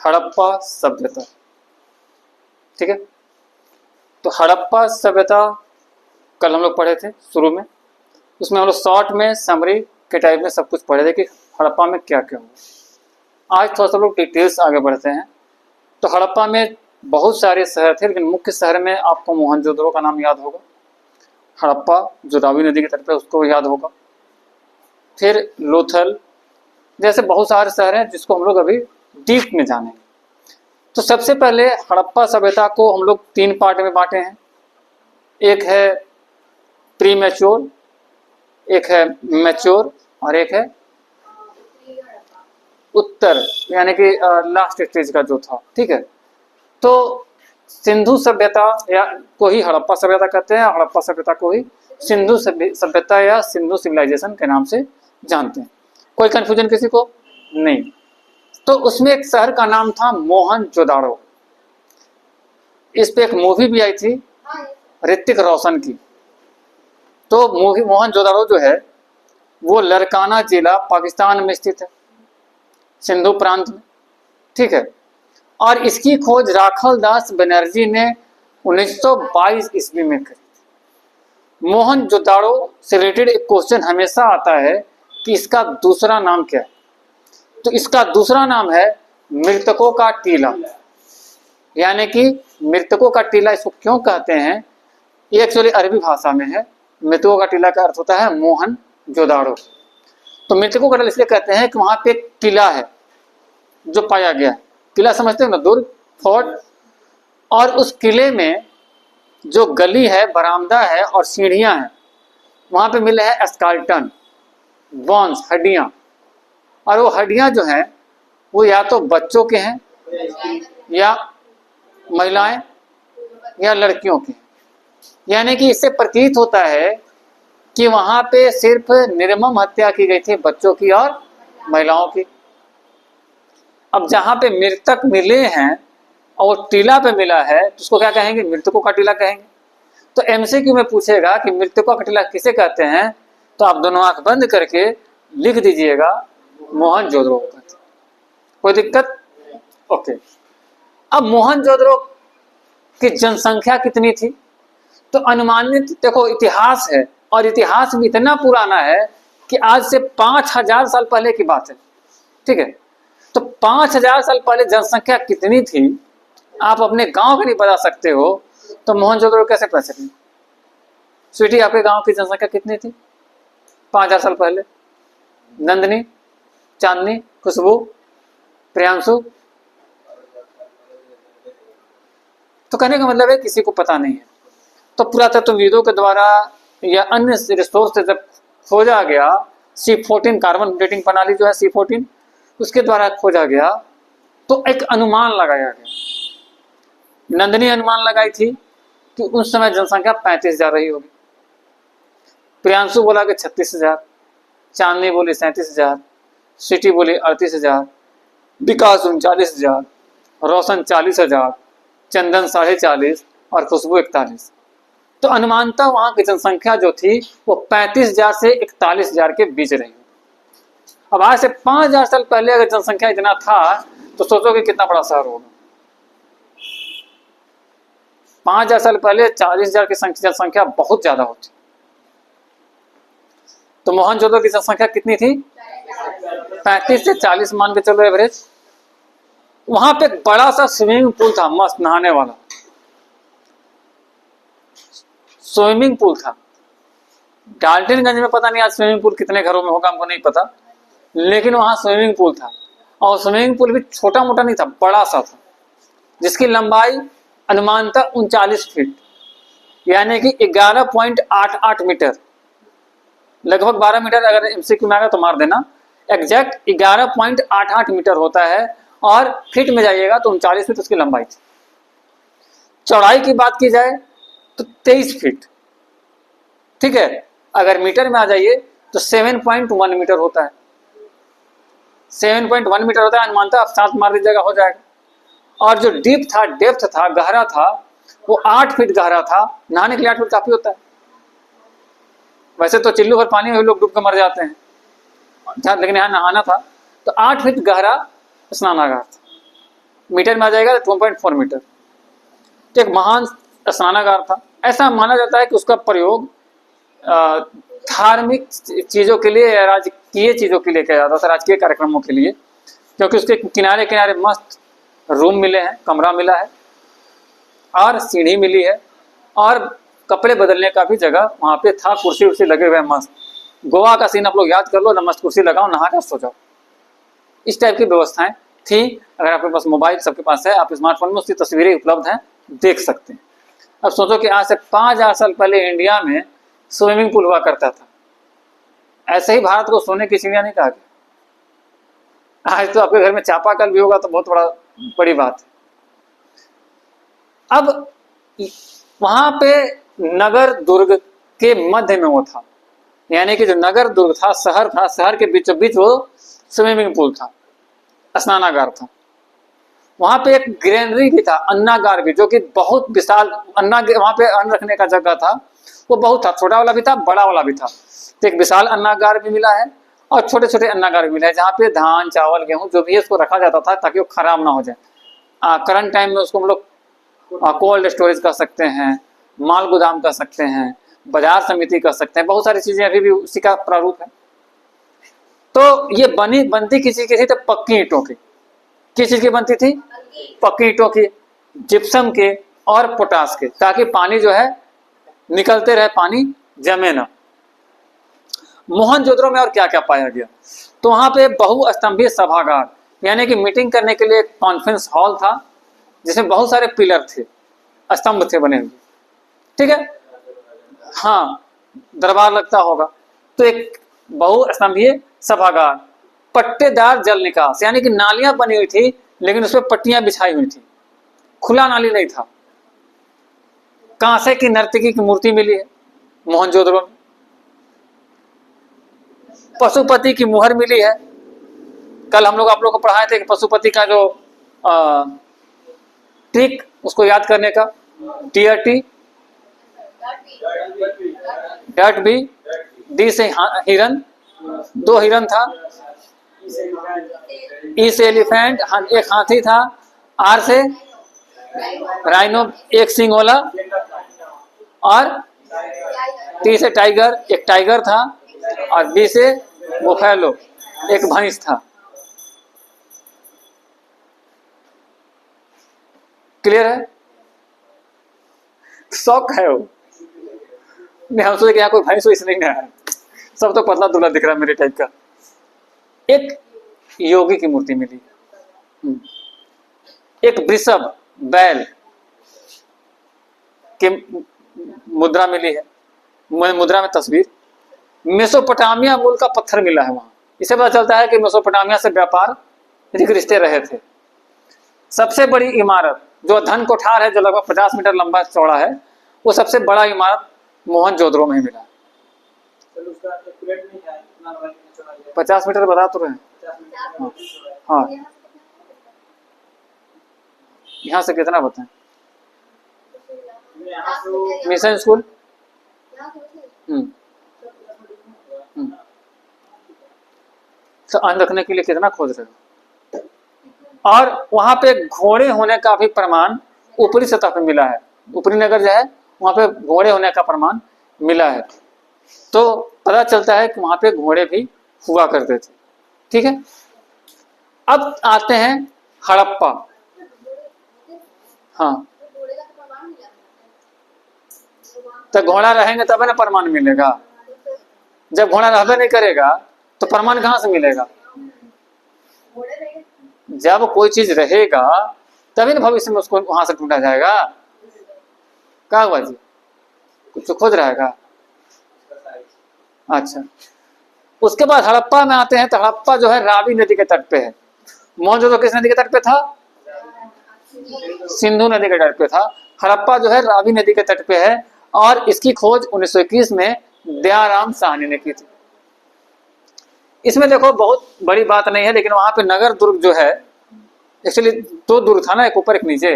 हड़प्पा सभ्यता। ठीक है, तो हड़प्पा सभ्यता कल हम लोग पढ़े थे शुरू में, उसमें हम लोग शॉर्ट में समरी के टाइप में सब कुछ पढ़े थे कि हड़प्पा में क्या क्या हुआ। आज थोड़ा सा लोग डिटेल्स आगे बढ़ते हैं। तो हड़प्पा में बहुत सारे शहर थे, लेकिन मुख्य शहर में आपको मोहनजोदड़ो का नाम याद होगा, हड़प्पा जो रावी नदी के तट पे उसको याद होगा, फिर लोथल, जैसे बहुत सारे शहर हैं जिसको हम लोग अभी डीप में जानेंगे। तो सबसे पहले हड़प्पा सभ्यता को हम लोग 3 पार्ट में बांटे हैं। एक है प्री मैच्योर, एक है मैच्योर और एक है उत्तर, यानी कि लास्ट स्टेज का जो था। ठीक है, तो सिंधु सभ्यता या को ही हड़प्पा सभ्यता कहते हैं, हड़प्पा सभ्यता को ही सिंधु सभ्यता या सिंधु सिविलाइजेशन के नाम से जानते हैं। कोई कंफ्यूजन किसी को नहीं। तो उसमें एक शहर का नाम था मोहनजोदाड़ो। इस पे एक मूवी भी आई थी ऋतिक रोशन की। तो मूवी मोहनजोदाड़ो जो है वो लरकाना जिला पाकिस्तान में स्थित है, सिंधु प्रांत में। ठीक है, और इसकी खोज राखल दास बनर्जी ने 1922 ईस्वी में करी। मोहनजोदाड़ो से रिलेटेड एक क्वेश्चन हमेशा आता है कि इसका दूसरा नाम क्या है। तो इसका दूसरा नाम है मृतकों का टीला, यानी कि मृतकों का टीला इसको क्यों कहते हैं, ये एक्चुअली अरबी भाषा में है। मृतकों का टीला का अर्थ होता है मोहनजोदाड़ो। तो मृतकों का टीला इसलिए कहते हैं कि वहां पे एक किला है जो पाया गया है। किला समझते हो ना, दुर्ग, फोर्ट। और उस किले में जो गली है, बरामदा है और सीढ़ियां हैं, वहां पे मिले हैं स्केलेटन, बोन्स, हड्डियां। और वो हड्डियां जो हैं वो या तो बच्चों के हैं या महिलाएं या लड़कियों के हैं। यानी कि इससे प्रतीत होता है कि वहां पे सिर्फ निर्मम हत्या की गई थी बच्चों की और महिलाओं की। अब जहां पे मृतक मिले हैं और वो टीला पे मिला है तो उसको क्या कहेंगे, मृतकों का टीला कहेंगे। तो एमसीक्यू में पूछेगा कि मृतकों का टीला किसे कहते हैं, तो आप दोनों आंख बंद करके लिख दीजिएगा मोहनजोदड़ो। कोई दिक्कत? ओके। अब मोहनजोदड़ो की जनसंख्या कितनी थी? तो अनुमानित, देखो इतिहास है और इतिहास भी इतना पुराना है कि आज से 5000 साल पहले की बात है। ठीक है, तो 5000 साल पहले जनसंख्या कितनी थी आप अपने गांव के नहीं बता सकते हो, तो मोहनजोदड़ो कैसे पता चले? स्वीटी, आपके गांव की जनसंख्या कितनी थी 5000 साल पहले? नंदनी, चांदनी, खुशबू, प्रियांशु? तो कहने का मतलब है किसी को पता नहीं है। तो पुरातत्वविदों के द्वारा या अन्य रिसोर्स से जब खोजा गया, C14 कार्बन डेटिंग प्रणाली जो है C14, उसके द्वारा खोजा गया, तो एक अनुमान लगाया गया। नंदनी अनुमान लगाई थी कि उस समय जनसंख्या 35,000 रही होगी। प्रियांशु बोला कि 36,000, चांदनी बोली 37,000, सिटी बोली 38,000, विकास 39,000, रोशन 40,000, चंदन 40.5 और खुशबू 41। तो अनुमानतः वहां की जनसंख्या जो थी वो 35,000 से 41,000 के बीच रही। अब आज से 5000 साल पहले अगर जनसंख्या इतना था तो सोचो कि कितना बड़ा शहर होगा। 5000 साल पहले 40,000 की जनसंख्या बहुत ज्यादा होती। तो मोहनजोदड़ो की जनसंख्या कितनी थी? 35 से 40 मान के चलो एवरेज। वहां पे एक बड़ा सा स्विमिंग पूल था, मस्त नहाने वाला स्विमिंग पूल था। डाल्टनगंज में पता नहीं आज स्विमिंग पूल कितने घरों में होगा, हमको नहीं पता, लेकिन वहां स्विमिंग पूल था। और स्विमिंग पूल भी छोटा मोटा नहीं था, बड़ा सा था, जिसकी लंबाई अनुमानतः 39 फीट, यानी कि 11.88 मीटर, लगभग 12 मीटर। अगर एमसीक्यू में आएगा तो मार देना, एग्जैक्ट 11.88 मीटर होता है। और फीट में जाइएगा तो 39 फीट उसकी लंबाई थी। चौड़ाई की बात की जाए तो 23 फीट। ठीक है, अगर मीटर में आ जाइए तो 7.1 मीटर होता है। 7.1 मीटर होता है, अनुमानतः आप 7 मार दीजिएगा हो जाएगा। और जो डीप था, डेप्थ था, गहरा था, वो 8 फीट गहरा था। नहाने के लिए 8 फीट काफी होता है। वैसे तो चिल्लू भर पानी में भी लोग डूब कर मर जाते हैं, लेकिन यहाँ नहाना था तो 8 फीट गहरा स्नानागार था। मीटर में आ जाएगा तो 2.4 मीटर। तो एक महान स्नानागार था। ऐसा माना जाता है कि उसका प्रयोग धार्मिक चीजों के लिए या राजकीय चीजों के लिए किया जाता था, राजकीय कार्यक्रमों के लिए, क्योंकि उसके किनारे किनारे मस्त रूम मिले हैं, कमरा मिला है और सीढ़ी मिली है और कपड़े बदलने का भी जगह वहाँ पे था, कुर्सी उर्सी लगे हुए मस्त। गोवा का सीन आप लोग याद कर लो ना, मस्त कुर्सी लगाओ, नहा कर सो जाओ। इस टाइप की व्यवस्थाएं थी। अगर आपके पास मोबाइल सबके पास है, आप स्मार्टफोन में उसकी तस्वीरें उपलब्ध हैं, देख सकते हैं। अब सोचो कि आज से 5000 साल पहले इंडिया में स्विमिंग पूल हुआ करता था। ऐसे ही भारत को सोने की चिड़िया नहीं कहा गया। आज तो आपके घर में चापाकल भी होगा तो बहुत बड़ी बात है। अब वहां पे नगर दुर्ग के मध्य में वो था, यानी कि जो नगर दुर्ग था, शहर के बीचों बीच वो स्विमिंग पूल था, स्नानागार था। वहां पे एक ग्रेनरी भी था, अन्नागार भी, जो कि बहुत विशाल वहां पे अन्न रखने का जगह था, वो बहुत था। छोटा वाला भी था, बड़ा वाला भी था। तो एक विशाल अन्नागार भी मिला है और छोटे छोटे अन्नागार भी मिला है, जहाँ पे धान चावल गेहूं जो भी है उसको रखा जाता था ताकि वो खराब ना हो जाए। करंट टाइम में उसको हम लोग कोल्ड स्टोरेज कर सकते हैं, माल गोदाम कर सकते हैं, बाजार समिति कर सकते हैं, बहुत सारी चीजें अभी भी उसी का प्रारूप है। तो ये बनती किसी की थी तो पक्की ईंटों की। किस चीज की बनती थी? पक्की ईंटों की, जिप्सम के और पोटास के, ताकि पानी जो है निकलते रहे, पानी जमे ना। मोहनजोदड़ो में और क्या क्या पाया गया? तो वहां पे बहुस्तंभीय सभागार, यानी कि मीटिंग करने के लिए एक कॉन्फ्रेंस हॉल था जिसमें बहुत सारे पिलर थे, स्तंभ थे बने हुए, ठीक है। हाँ, दरबार लगता होगा। तो एक बहुस्तंभीय सभागार, पट्टेदार जल निकास, यानी कि नालियां बनी हुई थी लेकिन उसमें पट्टियां बिछाई हुई थी, खुला नाली नहीं था। कांसे की नर्तकी की मूर्ति मिली है मोहनजोदड़ो में। पशुपति की मुहर मिली है। कल हम लोग आप लोग को पढ़ाए थे कि पशुपति का जो ट्रिक, उसको याद करने का, टी डट बी, डी से हिरन, 2 हिरन था, ई से एलिफेंट, एक हाथी था, आर से राइनो, एक सिंग वाला, और टी से टाइगर, एक टाइगर था, और बी से बुफैलो, एक भैंस था। क्लियर है? शौक है वो नहीं, हम सोचे कि यहाँ कोई भैंस वैस नहीं है, सब तो पतला दुबला दिख रहा है मेरे टाइप का। एक योगी की मूर्ति मिली, एक वृषभ बैल की मुद्रा मिली है, मुद्रा में तस्वीर। मेसोपोटामिया मूल का पत्थर मिला है वहां। इससे पता चलता है कि मेसोपोटामिया से व्यापार रिश्ते रहे थे। सबसे बड़ी इमारत जो धन कोठार है, जो लगभग 50 मीटर लंबा चौड़ा है, वो सबसे बड़ा इमारत मोहनजोदड़ो में ही मिला। 50 मीटर बता तो रहे हैं। हाँ, यहाँ से कितना बताएं? मिशन स्कूल, तो अन्न रखने के लिए कितना खोज रहे हो? और वहां पे घोड़े होने का भी प्रमाण ऊपरी सतह पे मिला है। ऊपरी नगर जो है वहां पे घोड़े होने का प्रमाण मिला है। तो पता चलता है कि वहां पे घोड़े भी हुआ करते थे, ठीक है। अब आते हैं हड़प्पा। हाँ, तो घोड़ा रहेंगे तब ना प्रमाण मिलेगा। जब घोड़ा रहबे नहीं करेगा तो प्रमाण कहाँ से मिलेगा? जब कोई चीज रहेगा तभी ना भविष्य में उसको वहां से ढूंढा जाएगा। क्या हुआ जी, कुछ तो खोज रहेगा। अच्छा, उसके बाद हड़प्पा में आते हैं। तो हड़प्पा जो है रावी नदी के तट पे है। मोहनजोदड़ो किस नदी के तट पे था? सिंधु नदी के तट पे था। हड़प्पा जो है रावी नदी के तट पे है और इसकी खोज 1921 में दयाराम साहनी ने की थी। इसमें देखो बहुत बड़ी बात नहीं है, लेकिन वहां पे नगर दुर्ग जो है, एक्चुअली 2 दुर्ग था ना, एक ऊपर एक नीचे।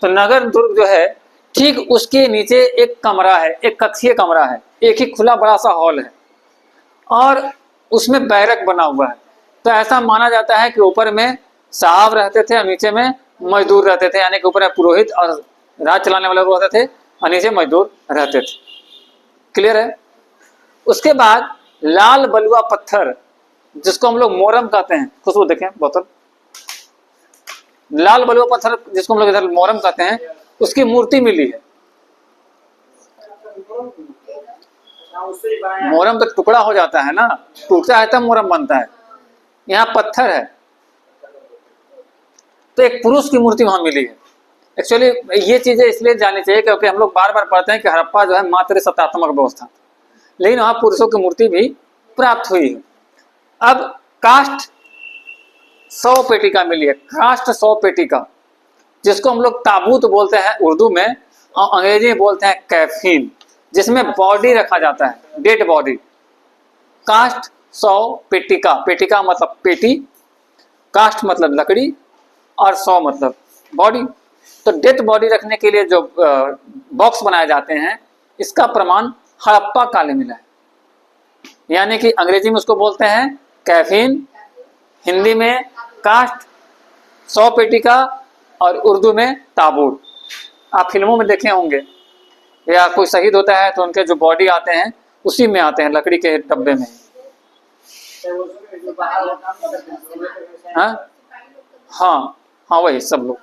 तो नगर दुर्ग जो है ठीक उसके नीचे एक कमरा है, एक कक्षीय कमरा है, एक ही खुला बड़ा सा हॉल है और उसमें बैरक बना हुआ है। तो ऐसा माना जाता है कि ऊपर में साहब रहते थे और नीचे में मजदूर रहते थे, यानी कि ऊपर पुरोहित और राज चलाने वाले लोग रहते थे और नीचे मजदूर रहते थे। क्लियर है? उसके बाद लाल बलुआ पत्थर, जिसको हम लोग मोरम कहते हैं, खुशबू देखें बोतल, लाल बलुआ पत्थर जिसको हम लोग इधर मोरम कहते हैं, उसकी मूर्ति मिली है। मोरम तो टुकड़ा हो जाता है ना, टूटता है तब मोरम बनता है, यहाँ पत्थर है। तो एक पुरुष की मूर्ति वहां मिली है। एक्चुअली ये चीजें इसलिए जाननी चाहिए क्योंकि हम लोग बार बार पढ़ते हैं कि हड़प्पा जो है मात्र सत्तात्मक व्यवस्था, लेकिन वहां पुरुषों की मूर्ति भी प्राप्त हुई है। अब काष्ठ 100 पेटिका मिली है, काष्ठ 100 पेटिका, जिसको हम लोग ताबूत बोलते हैं उर्दू में और अंग्रेजी में बोलते हैं कैफीन, जिसमें बॉडी रखा जाता है, डेड बॉडी। काष्ठ 100 पेटिका, पेटिका मतलब पेटी, काष्ठ मतलब लकड़ी और 100 मतलब बॉडी। तो डेड बॉडी रखने के लिए जो बॉक्स बनाए जाते हैं, इसका प्रमाण हड़प्पा काल में मिला है। यानी कि अंग्रेजी में उसको बोलते हैं कैफीन, हिंदी में काष्ठ 100 पेटिका और उर्दू में ताबूत। आप फिल्मों में देखे होंगे, या कोई शहीद होता है तो उनके जो बॉडी आते हैं उसी में आते हैं, लकड़ी के डब्बे में। हाँ हाँ हाँ, वही सब लोग,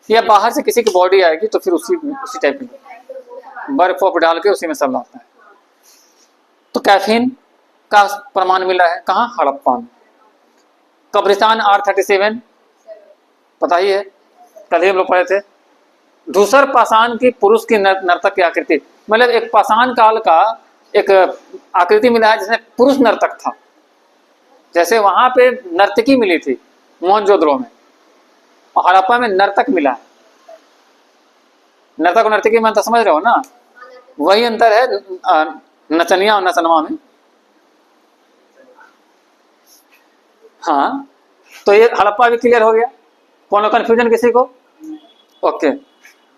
या बाहर से किसी की बॉडी आएगी तो फिर उसी टाइप में बर्फ वफ डाल के उसी में सब लाता है। तो कैफीन का प्रमाण मिला है कहाँ? हड़प्पा में। कब्रिस्तान R37 पता ही है, कल ही हम लोग पढ़े थे। धूसर पाषाण की पुरुष की नर्तक की आकृति, मतलब एक पाषाण काल का एक आकृति मिला है जिसमें पुरुष नर्तक था। जैसे वहां पे नर्तकी मिली थी मोहनजोदड़ो में, और हड़प्पा में नर्तक मिला है। नर्तक और नर्तकी में अंतर समझ रहे हो ना? वही अंतर है नचनिया और नचनवा में। हाँ, तो ये हड़प्पा भी क्लियर हो गया। कोनो कंफ्यूजन किसी को? ओके।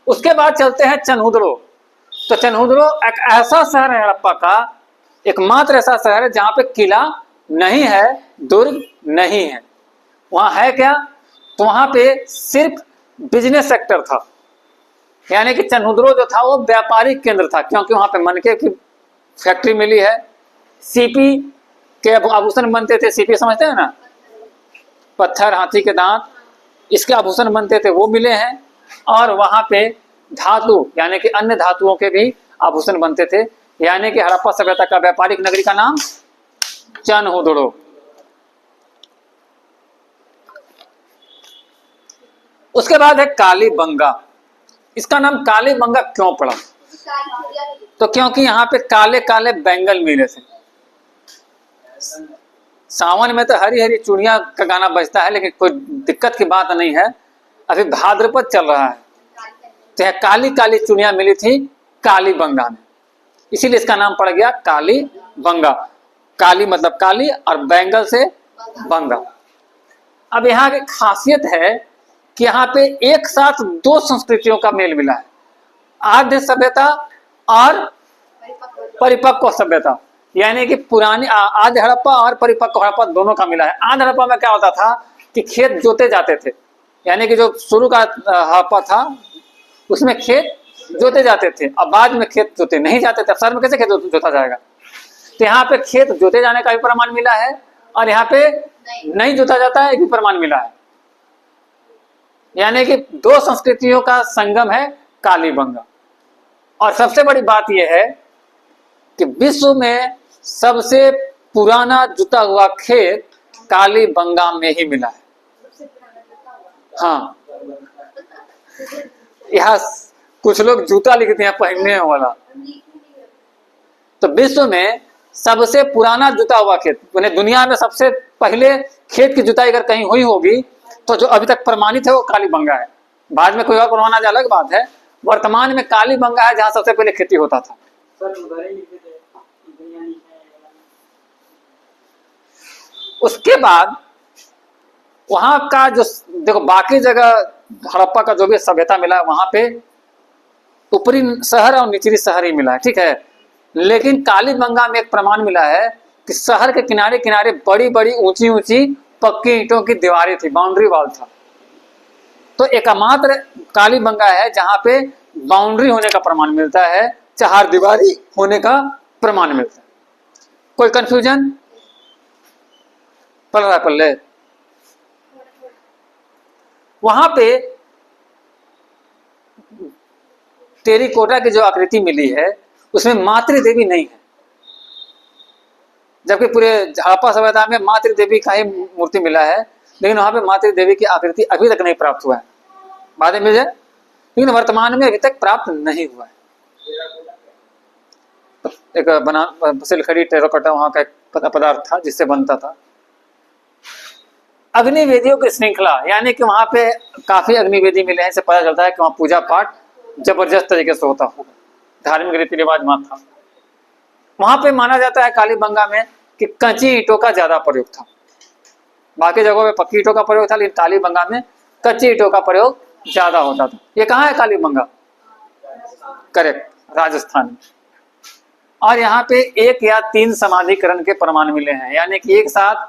उसके बाद चलते हैं चनहुदड़ो। तो चनहुदड़ो एक ऐसा शहर है हड़प्पा का, एकमात्र ऐसा शहर है जहां पे किला नहीं है, दुर्ग नहीं है। वहां है क्या? तो वहां पे सिर्फ बिजनेस सेक्टर था, यानी कि चनहुदड़ो जो था वो व्यापारिक केंद्र था, क्योंकि वहां पे मनके की फैक्ट्री मिली है, सीपी के आभूषण बनते थे। सीपी समझते हैं ना, पत्थर, हाथी के दांत, इसके आभूषण बनते थे, वो मिले हैं। और वहां पे धातु यानी कि अन्य धातुओं के भी आभूषण बनते थे। यानी कि हड़प्पा सभ्यता का व्यापारिक नगरी का नाम चनहुदड़ो। उसके बाद है कालीबंगा। इसका नाम कालीबंगा क्यों पड़ा? तो क्योंकि यहाँ पे काले काले बैंगल मिले थे। सावन में तो हरी हरी चूड़ियां का गाना बजता है, लेकिन कोई दिक्कत की बात नहीं है, अभी भाद्रपद चल रहा है, तो यह काली काली चूड़ियां मिली थी कालीबंगा में, इसीलिए इसका नाम पड़ गया कालीबंगा। काली मतलब काली और बैंगल से बंगा। अब यहाँ की खासियत है कि यहाँ पे एक साथ दो संस्कृतियों का मेल मिला है, आद्य सभ्यता और परिपक्व सभ्यता। यानी कि पुरानी आद्य हड़प्पा और परिपक्व हड़प्पा दोनों का मिला है। आद्य हड़प्पा में क्या होता था कि खेत जोते जाते थे, यानी कि जो शुरू का हड़प्पा था उसमें खेत जोते जाते थे, और बाद में खेत जोते नहीं जाते थे। शहर में कैसे खेत जोता जाएगा? तो यहाँ पे खेत जोते जाने का भी प्रमाण मिला है, और यहाँ पे नहीं जोता जाता है, एक भी प्रमाण मिला है। यानी कि दो संस्कृतियों का संगम है कालीबंगा। और सबसे बड़ी बात यह है कि विश्व में सबसे पुराना जुता हुआ खेत कालीबंगा में ही मिला है। हाँ, यहाँ कुछ लोग जूता लिखते हैं पहनने वाला। तो विश्व में सबसे पुराना जुता हुआ खेत, यानी दुनिया में सबसे पहले खेत की जुताई अगर कहीं हुई होगी तो जो अभी तक प्रमाणित है वो कालीबंगा है। बाद में कोई और बनवाना जो अलग बात है, वर्तमान में कालीबंगा है जहां सबसे पहले खेती होता था। उसके बाद वहां का जो देखो बाकी जगह हड़प्पा का जो भी सभ्यता मिला है वहां पे ऊपरी शहर और निचली शहर ही मिला है, ठीक है। लेकिन कालीबंगा में एक प्रमाण मिला है कि शहर के किनारे किनारे बड़ी बड़ी ऊंची ऊंची पक्की ईंटों की दीवारें थी, बाउंड्री वॉल था। तो एकमात्र कालीबंगा है जहां पे बाउंड्री होने का प्रमाण मिलता है, चार दीवारी होने का प्रमाण मिलता है। कोई कंफ्यूजन? पढ़ रहा है पल्ले? वहां पे टेरिकोटा की जो आकृति मिली है उसमें मातृ देवी नहीं है, जबकि पूरे हड़प्पा सभ्यता में मातृ देवी का ही मूर्ति मिला है, लेकिन वहां पे मातृ देवी की आकृति अभी तक नहीं प्राप्त हुआ है। बाद में मिल जाए, लेकिन वर्तमान में अभी तक प्राप्त नहीं हुआ है। एक बना सिलखड़ी टेराकोटा वहां का एक पदार्थ था जिससे बनता था। अग्निवेदियों की श्रृंखला, यानी कि वहां पे काफी अग्निवेदी मिले हैं, इससे पता चलता है कि वहां पूजा पाठ जबरदस्त तरीके से होता होगा, धार्मिक रीति रिवाज वहां था। वहां पे माना जाता है कालीबंगा में कि कच्ची ईंटों का ज्यादा प्रयोग था, बाकी जगहों में पक्की ईंटों का प्रयोग था, लेकिन कालीबंगा में कच्ची ईंटों का प्रयोग ज्यादा होता था। ये कहाँ है कालीबंगा? करेक्ट, राजस्थान में। और यहाँ पे 1 या 3 समाधिकरण के प्रमाण मिले हैं, यानी कि एक साथ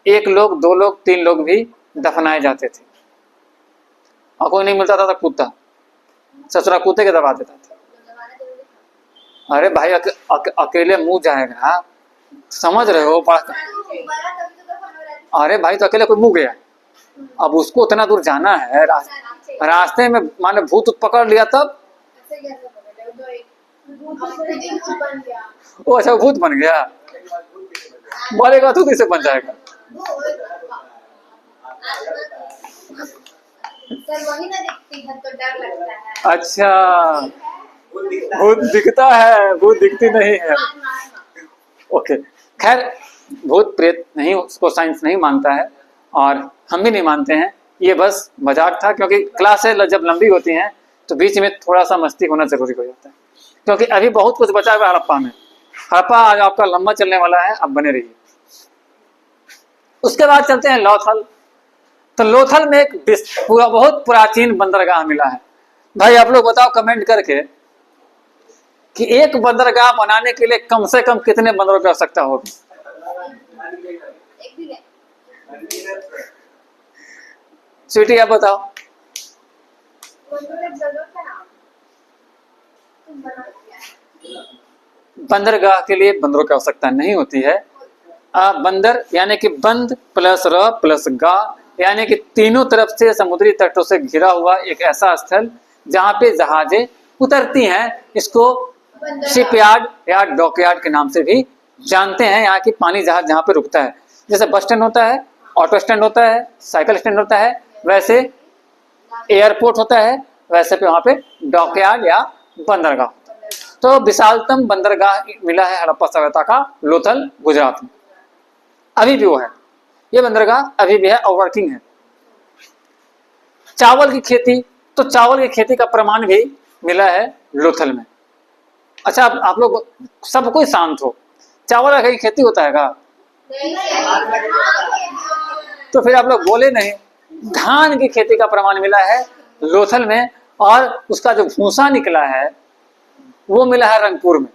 1 लोग, 2 लोग, 3 लोग भी दफनाए जाते थे। और कोई नहीं मिलता था तो कूदता, ससुरा कूदे के दबा देता था। अरे भाई अकेले मुंह जाएगा, समझ रहे हो? अरे भाई तो अकेले कोई मुंह गया, अब उसको उतना दूर जाना है, रास्ते में मान भूत पकड़ लिया तब वो, अच्छा भूत बन गया, मरेगा तो कैसे बन जाएगा? अच्छा, भूत दिखता है, भूत दिखती नहीं है। ओके, खैर भूत प्रेत नहीं, उसको साइंस नहीं मानता है और हम भी नहीं मानते हैं, ये बस मजाक था। क्योंकि क्लासें जब लंबी होती हैं तो बीच में थोड़ा सा मस्ती होना जरूरी हो जाता है, क्योंकि अभी बहुत कुछ बचा हुआ है हड़प्पा में। हड़प्पा आज आपका लंबा चलने वाला है, अब बने रहिए। उसके बाद चलते हैं लोथल। तो लोथल में एक पूरा बहुत प्राचीन बंदरगाह मिला है। भाई आप लोग बताओ कमेंट करके कि एक बंदरगाह बनाने के लिए कम से कम कितने बंदरों की आवश्यकता होगी? स्वीटी आप बताओ। बंदरगाह के लिए बंदरों की आवश्यकता नहीं होती है। बंदर यानी कि बंद प्लस र प्लस गा, यानी कि तीनों तरफ से समुद्री तटों से घिरा हुआ एक ऐसा स्थल जहां पे जहाजें उतरती हैं, इसको शिपयार्ड या डॉकयार्ड के नाम से भी जानते हैं। यहाँ की पानी जहाज जहाँ पे रुकता है, जैसे बस स्टैंड होता है, ऑटो स्टैंड होता है, साइकिल स्टैंड होता है, वैसे एयरपोर्ट होता है, वैसे पे वहाँ पे डॉकयार्ड या बंदरगाह। तो विशालतम बंदरगाह मिला है हड़प्पा सभ्यता का लोथल, गुजरात में। अभी भी वो है, ये बंदरगाह अभी भी है और वर्किंग है। चावल की खेती, तो चावल की खेती का प्रमाण भी मिला है लोथल में। अच्छा आप लोग सब कोई शांत हो, चावल का कहीं खेती होता है का? तो फिर आप लोग बोले नहीं। धान की खेती का प्रमाण मिला है लोथल में, और उसका जो भूसा निकला है वो मिला है रंगपुर में।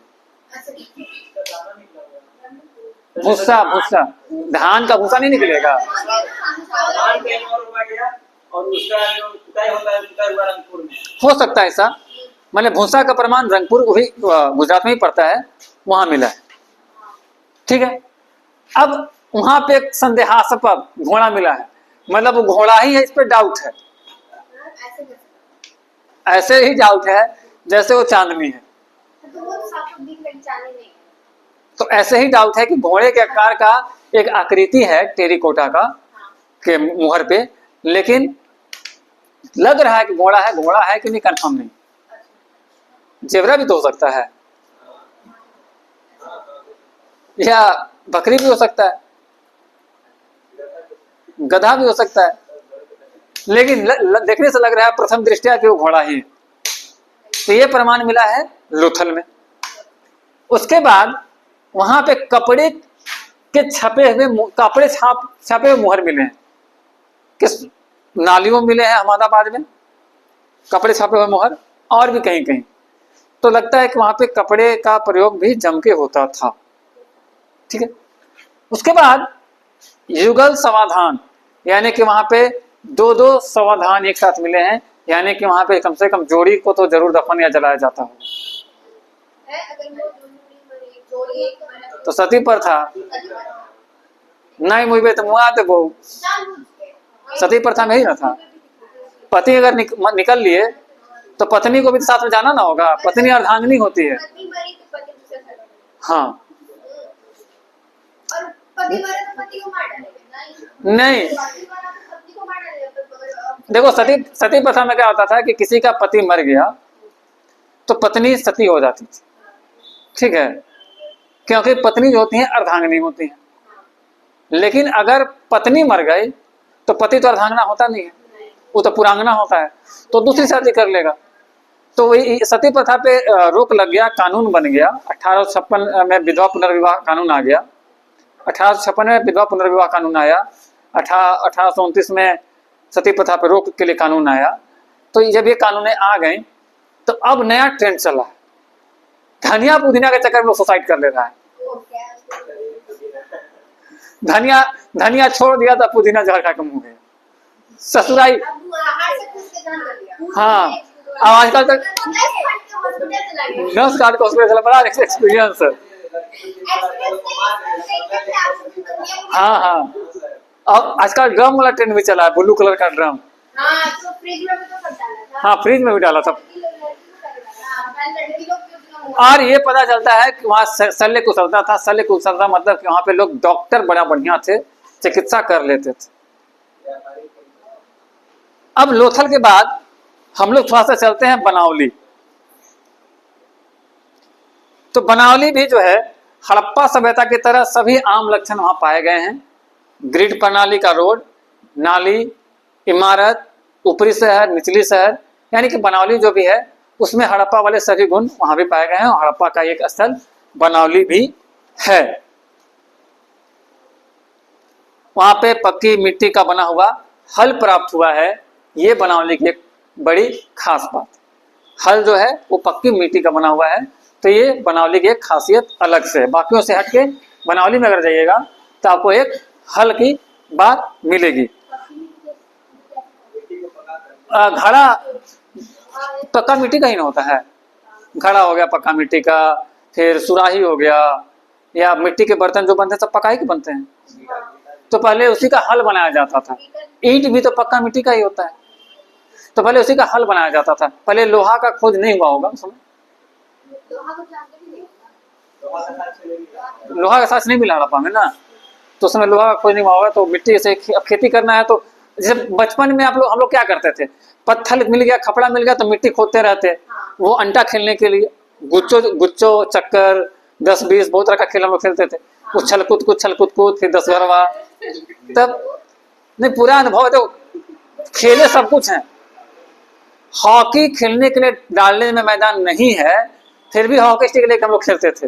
भूसा, भूसा, धान का भूसा नहीं निकलेगा। और उसका जो कुटाई होता है, कुटाई हुआ रंगपुर में हो सकता है ऐसा, मतलब भूसा का प्रमाण रंगपुर भी गुजरात में ही पड़ता है, वहां मिला है। ठीक है, अब वहां पे एक संदेहास्पद घोड़ा मिला है, मतलब वो घोड़ा ही है, इस पे डाउट है। ऐसे ही डाउट है जैसे वो चांदनी है, तो ऐसे ही डाउट है कि घोड़े के आकार का एक आकृति है टेरिकोटा का के मुहर पे, लेकिन लग रहा है कि घोड़ा है कि नहीं कंफर्म नहीं। जेबरा भी तो हो सकता है, या बकरी भी हो सकता है, गधा भी हो सकता है, लेकिन देखने से लग रहा है प्रथम दृष्टया कि वो घोड़ा ही है। तो ये प्रमाण मिला है लोथल में। उसके बाद वहां पे कपड़े के छपे हुए मुहर मिले हैं। किस नालियों में मिले हैं? अहमदाबाद में कपड़े छपे हुए मुहर, और भी कहीं कहीं। तो लगता है कि वहां पे कपड़े का प्रयोग भी जम के होता था। ठीक है, उसके बाद युगल समाधान, यानी कि वहां पे दो दो सावधान एक साथ मिले हैं, यानी कि वहां पे कम से कम जोड़ी को तो जरूर दफन या जलाया जाता होगा। अगर वो दोनों नहीं मरे, जोड़ी एक मरा तो सती प्रथा नहीं मुझे तो मुआ तो बहु सती प्रथा में ही ना था। पति अगर निकल लिए तो पत्नी को भी तो साथ में जाना ना होगा, पत्नी अर्धांगिनी होती है। पत्नी मरी तो पति दूसरे घर में, हाँ और पति मरे तो पति को मार डालेगा। नहीं, पति मरा तो पत्नी को मार डालेगा। देखो सती प्रथा में क्या होता था कि किसी का पति मर गया तो पत्नी सती हो जाती थी, ठीक है, क्योंकि पत्नी जो होती है अर्धांगिनी होती है। लेकिन अगर पत्नी मर गई तो पति तो अर्धांगना होता नहीं है, वो तो पुरांगना होता है, तो दूसरी शादी कर लेगा। तो वही सती प्रथा पे रोक लग गया, कानून बन गया। 1856 में विधवा पुनर्विवाह कानून आ गया। 1856 में विधवा पुनर्विवाह कानून आया। 1829 में सती प्रथा पे रोक के लिए कानून आया। तो जब ये कानूनें आ गई तो अब नया ट्रेंड चला है, धनिया पुदीना के चक्कर में लोग सुसाइड कर ले रहा है। धनिया छोड़ दिया था, पुदीना जहर खा के मुंह गया, ससुराई। हाँ, अब आजकल तक 10 कार्ड का हॉस्पिटल बड़ा एक्सपीरियंस है। हाँ हाँ, अब आजकल ड्रम वाला ट्रेंड भी चला है, ब्लू कलर का ड्रम। हाँ, फ्रिज में भी डाला था। और ये पता चलता है कि वहाँ शल्य कुशलता था। शल्य कुशलता मतलब कि वहाँ पे लोग डॉक्टर बड़ा बढ़िया थे, चिकित्सा कर लेते थे। अब लोथल के बाद हम लोग थोड़ा सा चलते हैं बनावली। तो बनावली भी जो है हड़प्पा सभ्यता की तरह सभी आम लक्षण वहां पाए गए हैं। ग्रिड प्रणाली का रोड, नाली, इमारत, ऊपरी शहर, निचली शहर, यानी कि बनावली जो भी है उसमें हड़प्पा वाले सभी गुण वहां भी पाए गए हैं। और हड़प्पा का एक स्थल बनावली भी है। वहां पे पक्की मिट्टी का बना हुआ हल प्राप्त हुआ है। ये बनावली की एक बड़ी खास बात। हल जो है वो पक्की मिट्टी का बना हुआ है, तो ये बनावली की एक खासियत अलग से है। बाकियों से हटके बनावली में अगर जाइएगा तो आपको एक हल की बात मिलेगी। घड़ा पक्का मिट्टी का ही ना होता है। घड़ा हो गया पक्का मिट्टी का, फिर सुराही हो गया, या मिट्टी के बर्तन जो बनते हैं सब पक्का ही के बनते हैं। तो पहले उसी का हल बनाया जाता था। ईंट भी तो पक्का मिट्टी का ही होता है, तो पहले उसी का हल बनाया जाता था। पहले लोहा का खोज नहीं हुआ होगा उसमें, लोहा का साथ नहीं मिला हड़प्पा में ना, तो उसमें लोहा का खोज नहीं हुआ होगा। तो मिट्टी से खेती करना है तो जैसे बचपन में हम लोग क्या करते थे, पत्थर मिल गया, खपड़ा मिल गया तो मिट्टी खोदते रहते, वो अंटा खेलने के लिए। गुच्चो चक्कर 10-20 बहुत तरह का खेल हम लोग खेलते थे। उछल कूद, फिर 10 गरवा। तब नहीं, पूरा अनुभव है। तो खेले सब कुछ है। हॉकी खेलने के लिए डालने में मैदान नहीं है, फिर भी हॉकी स्टिक लेकर हम लोग खेलते थे।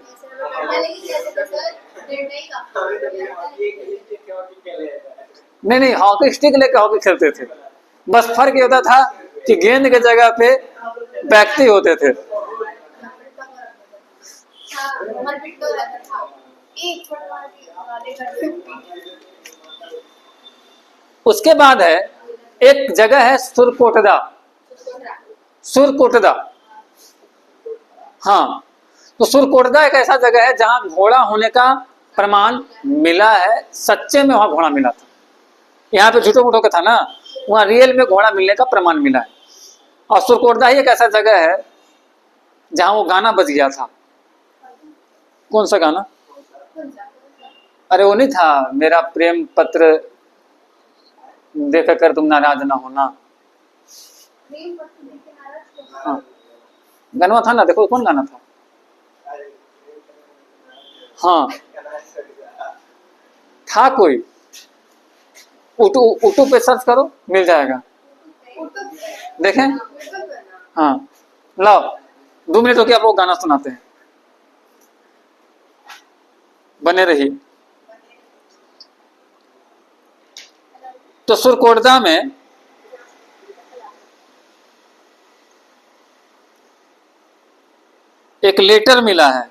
नहीं, हॉकी स्टिक लेकर हॉकी खेलते थे। बस फर्क ये होता था कि गेंद के जगह पे व्यक्ति होते थे। उसके बाद है एक जगह है सुरकोटदा। हाँ, तो सुरकोटदा एक ऐसा जगह है जहां घोड़ा होने का प्रमाण मिला है। सच्चे में वहां घोड़ा मिला था। यहाँ पे झूठो मूठो का था ना, वहां रियल में घोड़ा मिलने का प्रमाण मिला है। और सुरकोटदा ही एक ऐसा जगह है जहां वो गाना बज गया था। कौन सा गाना? अरे वो नहीं था, मेरा प्रेम पत्र देख कर तुम नाराज ना होना। हाँ, गाना था ना, देखो कौन गाना था। हाँ, था कोई, यूट्यूब पे सर्च करो मिल जाएगा, देखें। हाँ, लाओ 2 मिनट हो गया, आप लोग गाना सुनाते हैं, बने रहिए। तो सुरकोटदा में एक लेटर मिला है।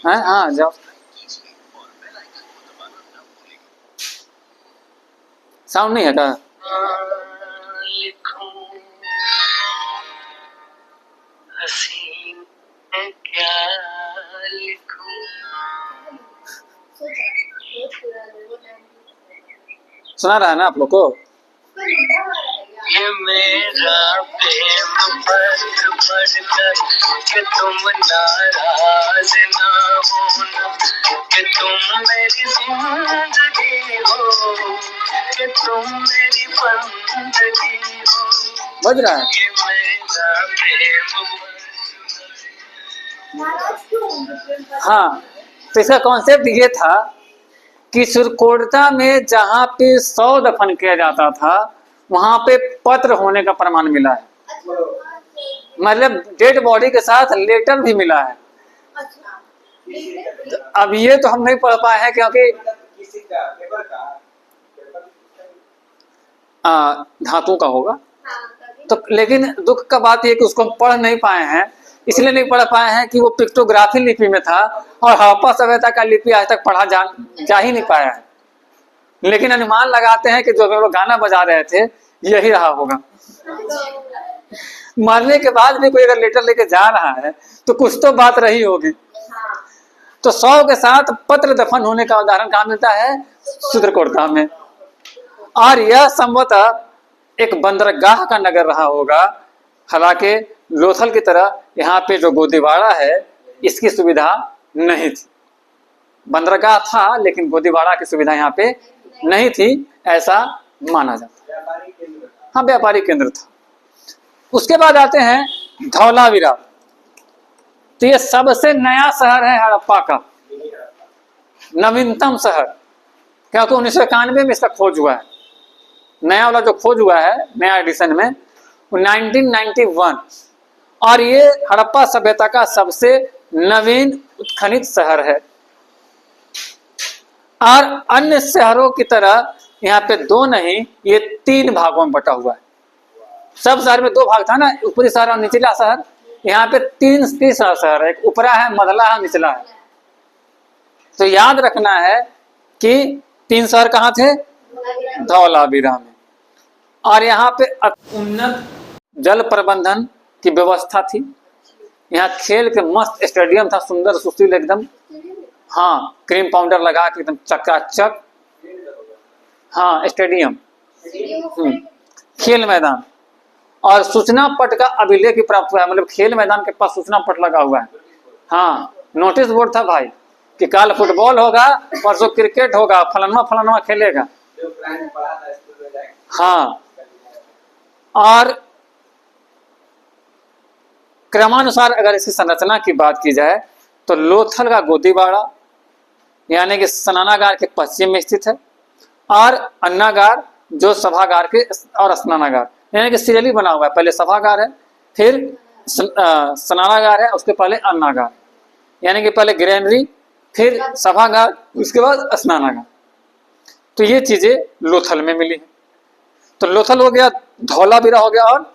हैं? हाँ जाओ, साउंड नहीं है क्या? सुना रहा है ना आप लोग को? ये मेरा प्रेम पत्र पढ़कर कि तुम नाराज ना होना, कि तुम मेरी जिंदगी हो, कि तुम मेरी बंदगी हो। बज रहा है? ये मेरा प्रेम नाराज क्यों होंगे? हाँ, तो इसका कॉन्सेप्ट ये था कि सुरकोटता में जहाँ पे 100 दफन किया जाता था वहां पे पत्र होने का प्रमाण मिला है, मतलब डेड बॉडी के साथ लेटर भी मिला है। अच्छा, तो अब ये तो हम नहीं पढ़ पाए हैं क्योंकि किसी का पेपर का धातु का होगा। हाँ, तभी। तो लेकिन दुख का बात यह कि उसको हम पढ़ नहीं पाए हैं, इसलिए नहीं पढ़ पाए हैं कि वो पिक्टोग्राफी लिपि में था और हड़प्पा सभ्यता का लिपि आज तक पढ़ा जा ही नहीं पाया है। लेकिन अनुमान लगाते हैं कि जो हम लोग गाना बजा रहे थे यही रहा होगा। मरने के बाद भी कोई अगर लेटर लेके जा रहा है तो कुछ तो बात रही होगी। हाँ, तो 100 के साथ पत्र दफन होने का उदाहरण कहाँ मिलता है? सुत्रकोटता में। और यह संभवतः एक बंदरगाह का नगर रहा होगा। हालांकि लोथल की तरह यहाँ पे जो गोदीवाड़ा है इसकी सुविधा नहीं थी। बंदरगाह था लेकिन गोदीवाड़ा की सुविधा यहाँ पे नहीं थी, ऐसा माना जाता है। व्यापारी केंद्र था। हाँ, व्यापारी केंद्र था। उसके बाद आते हैं धौलावीरा। तो ये सबसे नया शहर है हड़प्पा का, नवीनतम शहर, क्योंकि 1991 में इसका खोज हुआ है। नया वाला जो खोज हुआ है नया एडिशन में वो 1991, और ये हड़प्पा सभ्यता का सबसे नवीन उत्खनित शहर है। और अन्य शहरों की तरह यहाँ पे 2 नहीं, ये 3 भागों में बटा हुआ है। सब शहर में 2 भाग था ना, ऊपरी शहर और निचला शहर। यहाँ पे 3 शहर है, एक ऊपरा है, मधला है, निचला है। तो याद रखना है कि 3 शहर कहाँ थे? धौलावीरा में। और यहाँ पे उन्नत जल प्रबंधन की व्यवस्था थी। यहाँ खेल के मस्त स्टेडियम था, सुंदर सुशील एकदम। हाँ, क्रीम पाउडर लगा के एकदम चकाचक। हाँ, स्टेडियम, खेल मैदान। और सूचना पट का अभिलेख भी प्राप्त हुआ है, मतलब खेल मैदान के पास सूचना पट लगा हुआ है। हाँ, नोटिस बोर्ड था भाई कि कल फुटबॉल होगा, परसों क्रिकेट होगा, फलाना फलाना खेलेगा। जो प्लान पड़ा था स्कूल में जाके। हाँ, और क्रमानुसार अगर इसकी संरचना की बात की जाए तो लोथल का गोदीवाड़ा यानी कि स्नानागार के पश्चिम में स्थित है, और अन्नागार जो सभागार के और स्नानागार यानी कि सीरियली बना हुआ है। पहले सभागार है, फिर स्नानागार है, उसके पहले अन्नागार, यानी कि पहले ग्रैनरी, फिर सभागार, उसके बाद स्नानागार। तो ये चीजें लोथल में मिली है। तो लोथल हो गया, धौलावीरा हो गया, और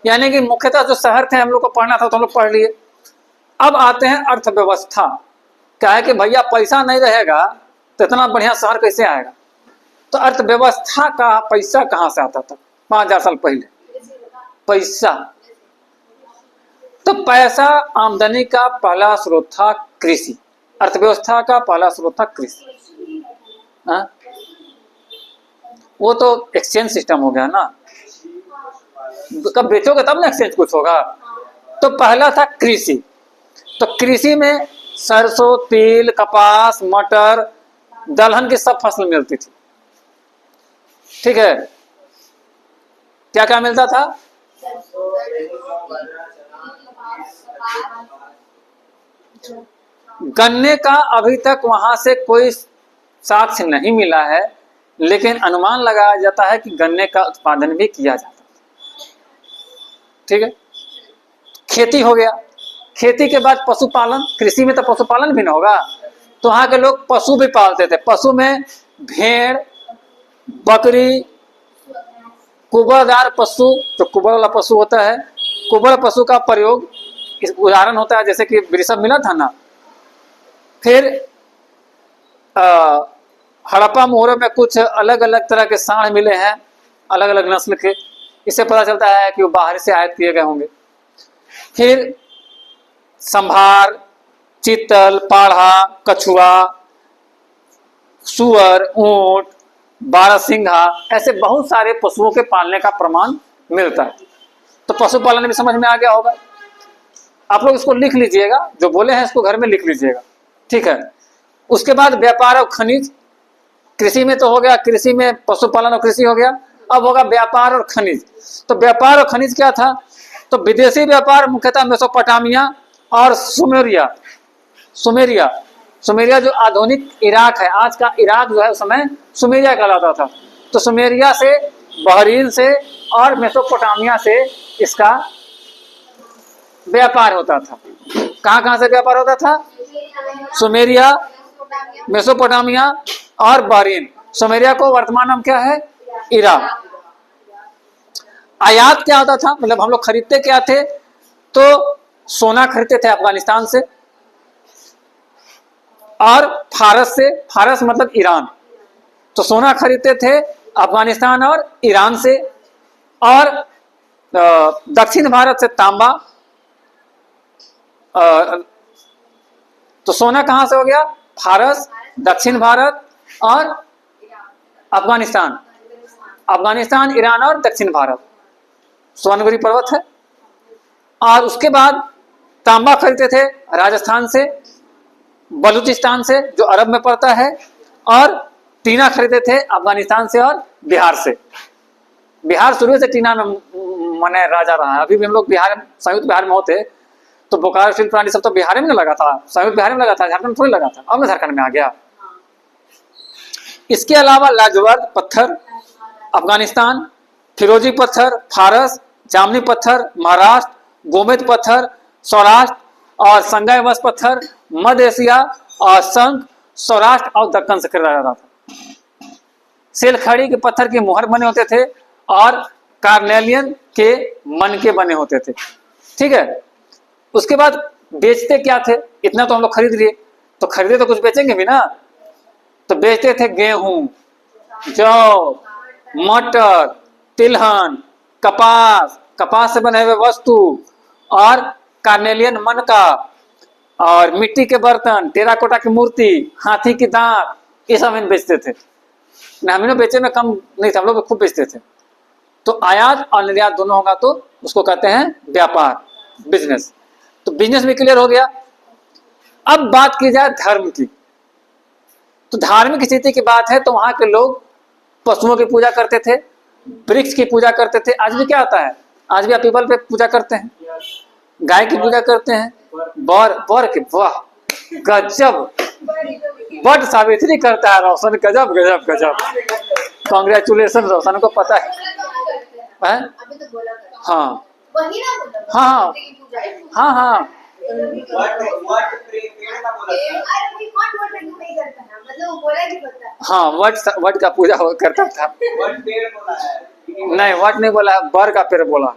यानी कि मुख्यतः जो शहर थे हम लोग को पढ़ना था तो हम लोग पढ़ लिए। अब आते हैं अर्थव्यवस्था। क्या है कि भैया पैसा नहीं रहेगा तो इतना बढ़िया शहर कैसे आएगा? तो अर्थव्यवस्था का पैसा कहाँ से आता था 5000 साल पहले? पैसा, तो पैसा आमदनी का पहला स्रोत था कृषि। अर्थव्यवस्था का पहला स्रोत था कृषि। हाँ, वो तो एक्सचेंज सिस्टम हो गया ना, कब बेचोगे तब ना एक्सचेंज कुछ होगा। तो पहला था कृषि। तो कृषि में सरसों, तिल, कपास, मटर, दलहन की सब फसल मिलती थी। ठीक है, क्या क्या मिलता था? गन्ने का अभी तक वहां से कोई साक्ष्य नहीं मिला है, लेकिन अनुमान लगाया जाता है कि गन्ने का उत्पादन भी किया जाता है। ठीक है, खेती हो गया। खेती के बाद पशुपालन, कृषि में तो पशुपालन भी ना होगा, तो वहां के लोग पशु भी पालते थे। पशु में भेड़, बकरी, कुबड़दार पशु, जो कुबड़ वाला पशु होता है, कुबड़ पशु का प्रयोग इस उदाहरण होता है जैसे कि वृषभ मिला था ना, फिर हड़प्पा मोहरों में कुछ अलग अलग तरह के सांड मिले हैं, अलग अलग नस्ल के, इससे पता चलता है कि वो बाहर से आयात किए गए होंगे। फिर संभार, चीतल, पाढ़ा, कछुआ, सुअर, ऊंट, बारहसिंघा, ऐसे बहुत सारे पशुओं के पालने का प्रमाण मिलता है। तो पशुपालन भी समझ में आ गया होगा। आप लोग इसको लिख लीजिएगा, जो बोले हैं इसको घर में लिख लीजिएगा, ठीक है। उसके बाद व्यापार और खनिज, कृषि में तो हो गया, कृषि में पशुपालन और कृषि हो गया, अब होगा व्यापार और खनिज। तो व्यापार और खनिज क्या था? तो विदेशी व्यापार मुख्यतः मेसोपोटामिया और सुमेरिया जो आधुनिक इराक है, आज का इराक जो है उस समय सुमेरिया कहलाता था। तो सुमेरिया से, बहरीन से और मेसोपोटामिया से इसका व्यापार होता था। कहाँ से व्यापार होता था? सुमेरिया, मेसोपोटामिया और बहरीन। सुमेरिया को वर्तमान नाम क्या है? इराक। आयात क्या होता था, मतलब हम लोग खरीदते क्या थे? तो सोना खरीदते थे अफगानिस्तान से और फारस से, फारस मतलब ईरान। तो सोना खरीदते थे अफगानिस्तान और ईरान से, और दक्षिण भारत से तांबा। तो सोना कहां से हो गया? फारस, दक्षिण भारत और अफगानिस्तान, अफगानिस्तान, ईरान और दक्षिण भारत, स्वर्णगिरी पर्वत है। और उसके बाद तांबा खरीदते थे राजस्थान से, बलूचिस्तान से जो अरब में पड़ता है, और टीना खरीदे थे अफगानिस्तान से और बिहार से। बिहार शुरू से टीना में मने राजा रहा है। अभी भी हम लोग बिहार, संयुक्त बिहार में होते तो बोकारो स्टील प्लांट सब तो बिहार में लगा था, संयुक्त बिहार में लगा था, झारखंड में थोड़ी लगा था। अब मैं झारखंड में आ गया। इसके अलावा लाजवर्द पत्थर अफगानिस्तान, फिरोजी पत्थर फारस, जामनी पत्थर महाराष्ट्र, गोमेद पत्थर सौराष्ट्र और संगाई वस पत्थर मध्य एशिया, और शंख सौराष्ट्र और दक्कन से खरीदा जाता था। सेलखड़ी के पत्थर के मुहर बने होते थे और कार्नेलियन के मन के बने होते थे, ठीक है। उसके बाद बेचते क्या थे? इतना तो हम लोग खरीद लिए, तो खरीदे तो कुछ बेचेंगे भी ना। तो बेचते थे गेहूं, जौ, मटर, तिलहन, कपास, कपास से बने हुए वस्तु, और कार्नेलियन मन का, और मिट्टी के बर्तन, टेराकोटा की मूर्ति, हाथी की दांत, ये सब हम बेचते थे। हम बेचे में कम नहीं थे, हम लोग खूब बेचते थे। तो आयात और निर्यात दोनों होगा तो उसको कहते हैं व्यापार, बिजनेस। तो बिजनेस भी क्लियर हो गया। अब बात की जाए धर्म की, तो धार्मिक स्थिति की बात है तो वहां के लोग पशुओं की पूजा करते थे, वृक्ष की पूजा करते थे। आज भी क्या होता है? आज भी आप पीपल पे पूजा करते हैं, गाय की पूजा करते हैं, बर के, वाह गजब, बट सावित्री करता है रोशन, गजब गजब गजब, कॉन्ग्रेचुलेशन रोशन को पता है। हाँ हाँ हाँ हाँ हाँ हाँ, वट का पूजा करता था। नहीं, वट नहीं बोला, बर का पेड़ बोला।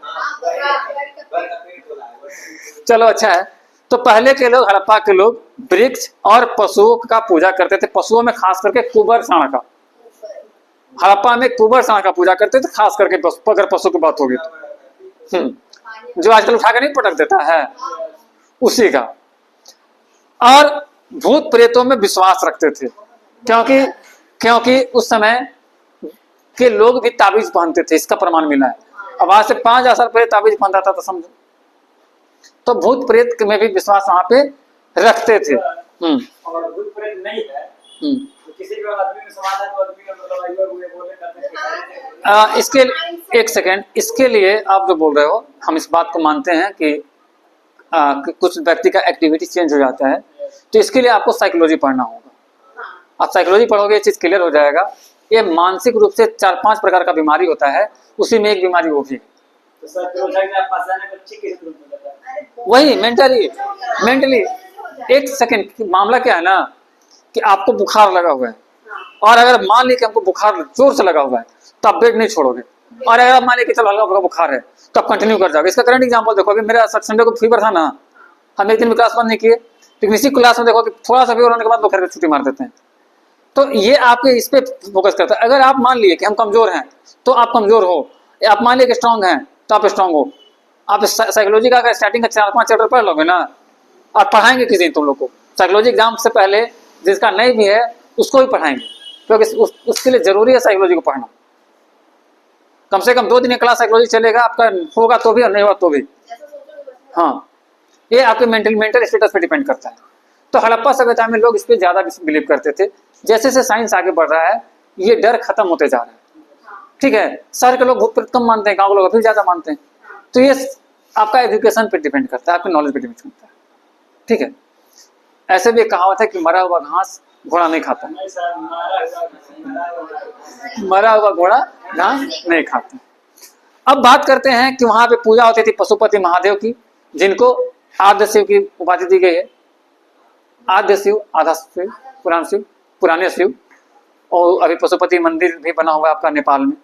चलो अच्छा है। तो पहले के लोग, हड़प्पा के लोग वृक्ष और पशुओं का पूजा करते थे। पशुओं में खास करके कुबर सांड का, हड़प्पा में कुबर सांड का पूजा करते थे, खास करके अगर पशु की बात होगी तो। जो आजकल उठा कर नहीं पटक देता है, उसी का। और भूत प्रेतों में विश्वास रखते थे, क्योंकि उस समय के लोग भी ताबीज पहनते थे, इसका प्रमाण मिला है। अब आज से 5000 साल पहले ताबीज पहनता था तो समझो। तो भूत प्रेत में भी विश्वास वहां पे रखते थे। और भूत प्रेत नहीं है तो किसी भी आदमी में समाधान, आदमी का मतलब आइए और बोले करते हैं। इसके एक सेकेंड, इसके लिए आप जो बोल रहे हो, हम इस बात को मानते हैं कि कुछ व्यक्ति का एक्टिविटी चेंज हो जाता है, तो इसके लिए आपको साइकोलॉजी पढ़ना होगा। आप साइकोलॉजी पढ़ोगे, ये चीज क्लियर हो जाएगा। ये मानसिक रूप से 4-5 प्रकार का बीमारी होता है, उसी में एक बीमारी वो भी है। तो सर वही मेंटली। एक सेकेंड, मामला क्या है ना कि आपको बुखार लगा हुआ है, और अगर मान ली कि हमको बुखार जोर से लगा हुआ है तो आप बेड नहीं छोड़ोगे, और अगर आप मान ली कि चलो हल्का बुखार है तो आप कंटिन्यू कर जाओगे। इसका करंट एग्जांपल देखो, अभी मेरा संडे को फीवर था ना, हम एक दिन भी क्लास बंद नहीं किए, लेकिन इसी क्लास में देखो कि थोड़ा सा भी होने के बाद लोग घर छुट्टी मार देते हैं। तो ये आपके इस पे फोकस करता है। अगर आप मान लिए कि हम कमजोर हैं तो आप कमजोर हो, आप मान लिए कि स्ट्रांग हैं तो आप स्ट्रांग हो। आप साइकोलॉजी का अगर स्टार्टिंग का 4-5 चैप्टर पढ़ लोगे ना, आप पढ़ाएंगे किसी दिन तुम लोग को साइकोलॉजी एग्जाम से पहले, जिसका नहीं भी है उसको भी पढ़ाएंगे, क्योंकि उसके लिए जरूरी है साइकोलॉजी को पढ़ना। कम से कम 2 दिन क्लास साइकोलॉजी चलेगा, आपका होगा तो भी और नहीं होगा तो भी। हाँ, ये आपके मेंटल स्टेटस पे डिपेंड करता है। तो हड़प्पा सभ्यता में लोग इस पे ज्यादा बिलीव करते थे। जैसे जैसे साइंस आगे बढ़ रहा है ये डर खत्म होते जा रहा है। ठीक है, शहर के लोग भूत प्रेत कम मानते हैं, गाँव के लोग अभी ज्यादा मानते हैं। तो ये आपका एजुकेशन पे डिपेंड करता है, आपके नॉलेज पे डिपेंड करता है। ठीक है, ऐसे भी एक कहावत है कि मरा हुआ घास घोड़ा नहीं खाता, मरा हुआ घोड़ा घास नहीं खाता। अब बात करते हैं कि वहां पे पूजा होती थी पशुपति महादेव की, जिनको आद्य शिव की उपाधि दी गई है। आद्य शिव, आधा शिव, पुराने शिव। और अभी पशुपति मंदिर भी बना हुआ है आपका नेपाल में।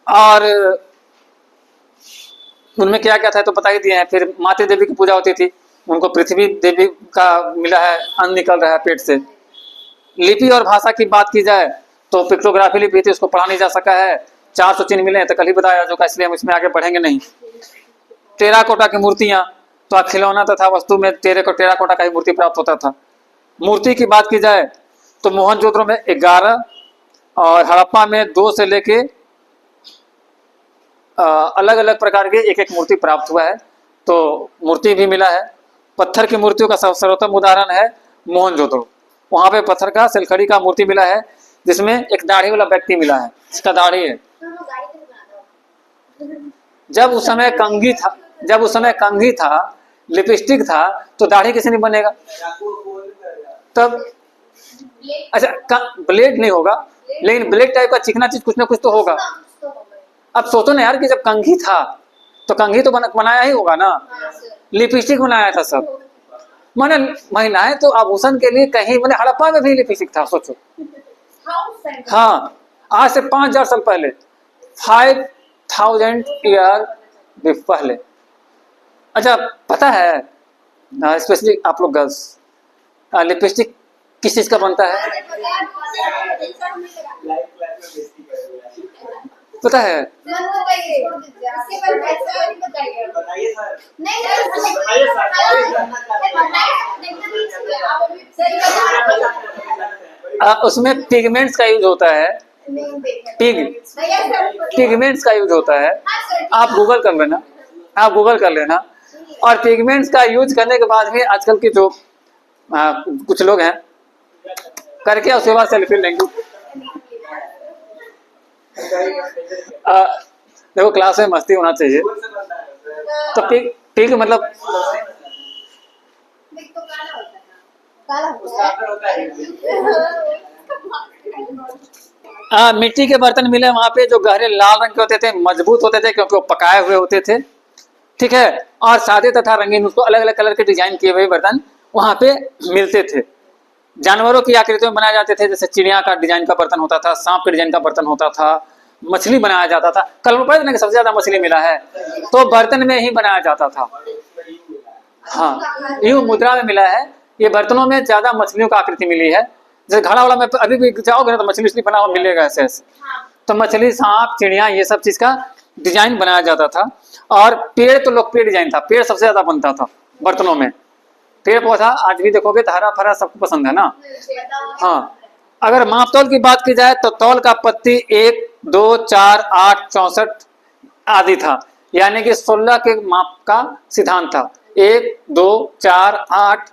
और उनमें क्या क्या था तो बता ही दिए हैं। फिर मातृ देवी की पूजा होती थी, उनको पृथ्वी देवी का मिला है, अन्न निकल रहा है पेट से। लिपि और भाषा की बात की जाए तो पिक्टोग्राफी लिपि थी, उसको पढ़ा नहीं जा सका है। 400 चिन्ह मिले हैं तो कल ही बताया जो, इसलिए हम इसमें आगे बढ़ेंगे नहीं। टेराकोटा की मूर्तियां, तो खिलौना तथा वस्तु में टेराकोटा का ही मूर्ति प्राप्त होता था। मूर्ति की बात की जाए तो मोहनजोदड़ो में 11 और हड़प्पा में 2 से लेके अलग अलग प्रकार के एक मूर्ति प्राप्त हुआ है। तो मूर्ति भी मिला है। पत्थर की मूर्तियों का सर्वोत्तम उदाहरण है मोहनजोदड़ो। वहां पे पत्थर का सिलखड़ी का मूर्ति मिला है, जिसमें एक दाढ़ी वाला व्यक्ति मिला है, जिसका दाढ़ी है। जब उस समय कंघी था, लिपस्टिक था, तो दाढ़ी किसी नहीं बनेगा तब। अच्छा, ब्लेड नहीं होगा, लेकिन ब्लेड टाइप का चिकना चीज कुछ ना कुछ तो होगा। अब सोचो ना यार कि जब कंघी था तो कंघी तो बनाया ही होगा ना, लिपस्टिक बनाया था सब। माने महिलाएं तो आभूषण के लिए कहीं, मैंने हड़प्पा में भी लिपस्टिक था, सोचो। हाँ, आज से 5000 साल पहले, 5000 ईयर पहले। अच्छा, पता है स्पेशली आप लोग गर्ल्स, लिपस्टिक किस चीज का बनता है पता है? उसमें पिगमेंट्स का यूज होता है। पिगमेंट्स का यूज होता है। आप गूगल कर लेना। और पिगमेंट्स का यूज करने के बाद भी आजकल के जो कुछ लोग हैं करके उसके बाद सेल्फी लेंगे। देखो, क्लास में मस्ती होना चाहिए। तो पिग मतलब मिट्टी के बर्तन मिले वहां पे, जो गहरे लाल रंग के होते थे, मजबूत होते थे क्योंकि वो पकाए हुए होते थे। ठीक है, और सादे तथा रंगीन, उसको अलग अलग कलर के डिजाइन किए हुए बर्तन वहां पे मिलते थे। जानवरों की आकृतियों में बनाए जाते थे, जैसे चिड़िया का डिजाइन का बर्तन होता था, सांप के डिजाइन का बर्तन होता था, मछली बनाया जाता था। कल में पता कि सबसे ज्यादा मछली मिला है तो बर्तन में ही बनाया जाता था। हाँ, यूं मुद्रा में मिला है। ये बर्तनों में ज्यादा मछलियों का आकृति मिली है। जैसे घड़ा वाला में अभी भी जाओगे ना तो मछली बना हुआ मिलेगा ऐसे ऐसे। तो मछली, सांप, चिड़िया, ये सब चीज का डिजाइन बनाया जाता था। और पेड़ तो लोकप्रिय डिजाइन था, पेड़ सबसे ज्यादा बनता था बर्तनों में। पेड़ पौधा आज भी देखोगे तो हरा भरा सबको पसंद है ना। हाँ, अगर माप तौल की बात की जाए तो तौल का पत्ती 1, 2, 4, 8, 64 आदि था, यानी कि 16 के माप का सिद्धांत था। 1, 2, 4, 8,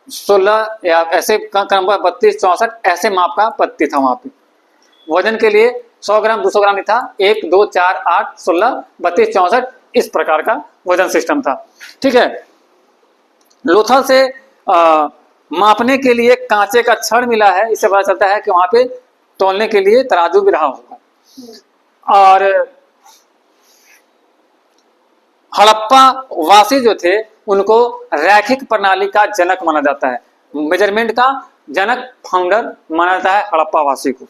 16 या ऐसे क्रम 32, 64 ऐसे माप का पत्ती था वहां पे। वजन के लिए 100 ग्राम 200 ग्राम नहीं था, 1, 2, 4, 8, 16, 32, 64 इस प्रकार का वजन सिस्टम था। ठीक है, लोथल से मापने के लिए कांचे का छड़ मिला है। इससे पता चलता है कि वहां पे तौलने के लिए तराजू भी रहा होगा। और हड़प्पा वासी जो थे उनको रैखिक प्रणाली का जनक माना जाता है। मेजरमेंट का जनक, फाउंडर माना जाता है हड़प्पा वासी को।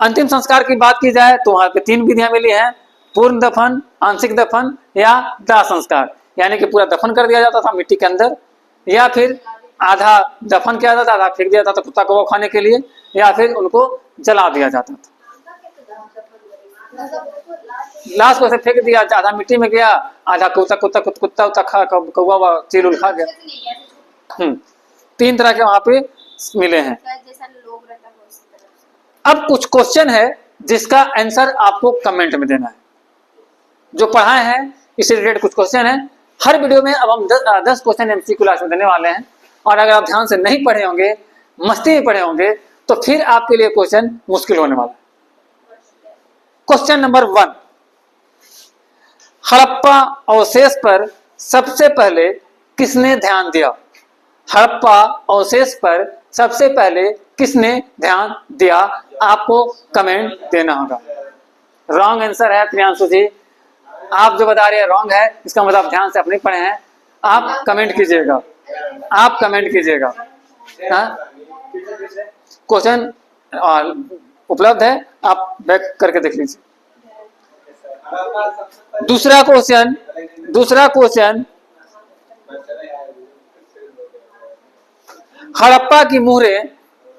अंतिम संस्कार की बात की जाए तो वहां पे 3 विधियां मिली हैं। पूर्ण दफन, आंशिक दफन या दाह संस्कार, यानी कि पूरा दफन कर दिया जाता था मिट्टी के अंदर, या फिर आधा दफन किया जाता था, आधा फेंक दिया जाता था कुत्ता कौवा खाने के लिए, या फिर उनको जला दिया जाता था। लाश को ऐसे फेंक दिया, आधा मिट्टी में गया, आधा कुत्ता खा, कौवा चील उल खा गया। 3 तरह के वहां पे मिले हैं। अब कुछ क्वेश्चन है जिसका आंसर आपको कमेंट में देना है। जो पढ़ाए हैं इससे रिलेटेड कुछ क्वेश्चन है। हर वीडियो में अब हम 10 क्वेश्चन एमसीक्यू क्लास में देने वाले हैं, और अगर आप ध्यान से नहीं पढ़े होंगे, मस्ती में पढ़े होंगे, तो फिर आपके लिए क्वेश्चन मुश्किल होने वाला है। क्वेश्चन नंबर 1, हड़प्पा अवशेष पर सबसे पहले किसने ध्यान दिया? हड़प्पा अवशेष पर सबसे पहले किसने ध्यान दिया? आपको कमेंट देना होगा। रॉन्ग आंसर है प्रियांशु जी, आप जो बता रहे हैं रॉन्ग है, इसका मतलब ध्यान से अपने पढ़े हैं। आप कमेंट कीजिएगा, आप कमेंट कीजिएगा। क्वेश्चन उपलब्ध है, आप बैक करके देख लीजिए। दूसरा क्वेश्चन, हड़प्पा की मुहरें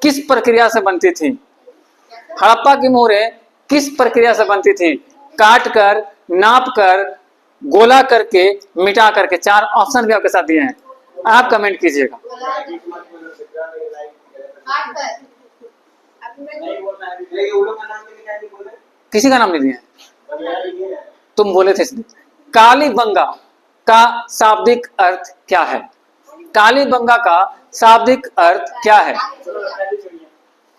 किस प्रक्रिया से बनती थी? हड़प्पा की मुहरें किस प्रक्रिया से बनती थी? काट कर, नाप कर, गोला करके, मिटा करके। 4 ऑप्शन भी आपके साथ दिए हैं, आप कमेंट कीजिएगा। किसी का नाम नहीं दिया, तुम बोले थे इसलिए। कालीबंगा का शाब्दिक अर्थ क्या है? कालीबंगा का शाब्दिक अर्थ क्या है?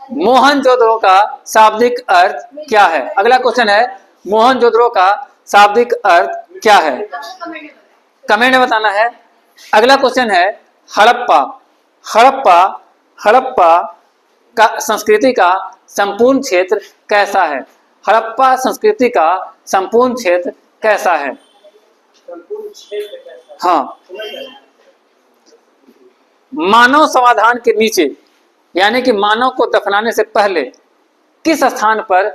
मोहनजोदड़ो का शाब्दिक अर्थ क्या है? अगला क्वेश्चन है, मोहनजोदड़ो का शाब्दिक अर्थ क्या है? कमेंट में बताना है। अगला क्वेश्चन है, हड़प्पा का संस्कृति का संपूर्ण क्षेत्र कैसा है? हड़प्पा संस्कृति का संपूर्ण क्षेत्र कैसा है? हाँ, मानव समाधान के नीचे, यानी कि मानव को दफनाने से पहले किस स्थान पर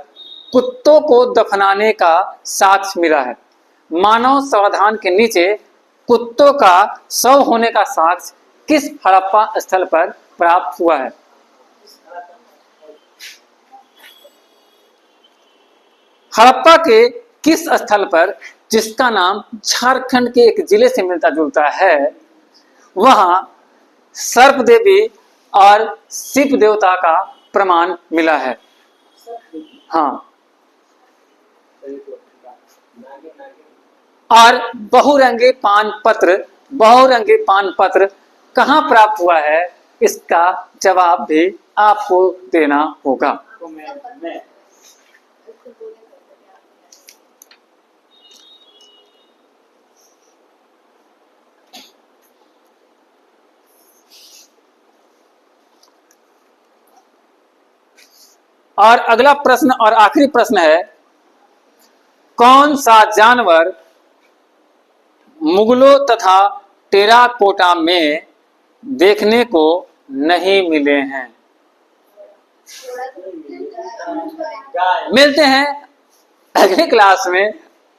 कुत्तों को दफनाने का साक्ष्य मिला है? मानव समाधान के नीचे कुत्तों का शव होने का साक्ष्य किस हड़प्पा स्थल पर प्राप्त हुआ है? हड़प्पा के किस स्थल पर, जिसका नाम झारखंड के एक जिले से मिलता जुलता है, वहां सर्प देवी और शिव देवता का प्रमाण मिला है? हाँ, और बहुरंगी पान पत्र कहाँ प्राप्त हुआ है? इसका जवाब भी आपको देना होगा। और अगला प्रश्न और आखिरी प्रश्न है, कौन सा जानवर मुगलों तथा टेराकोटा में देखने को नहीं मिले हैं? मिलते हैं अगली क्लास में।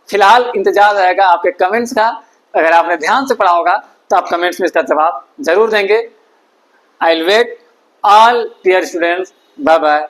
फिलहाल इंतजार रहेगा आपके कमेंट्स का। अगर आपने ध्यान से पढ़ा होगा तो आप कमेंट्स में इसका जवाब जरूर देंगे। I will wait all dear students. Bye bye.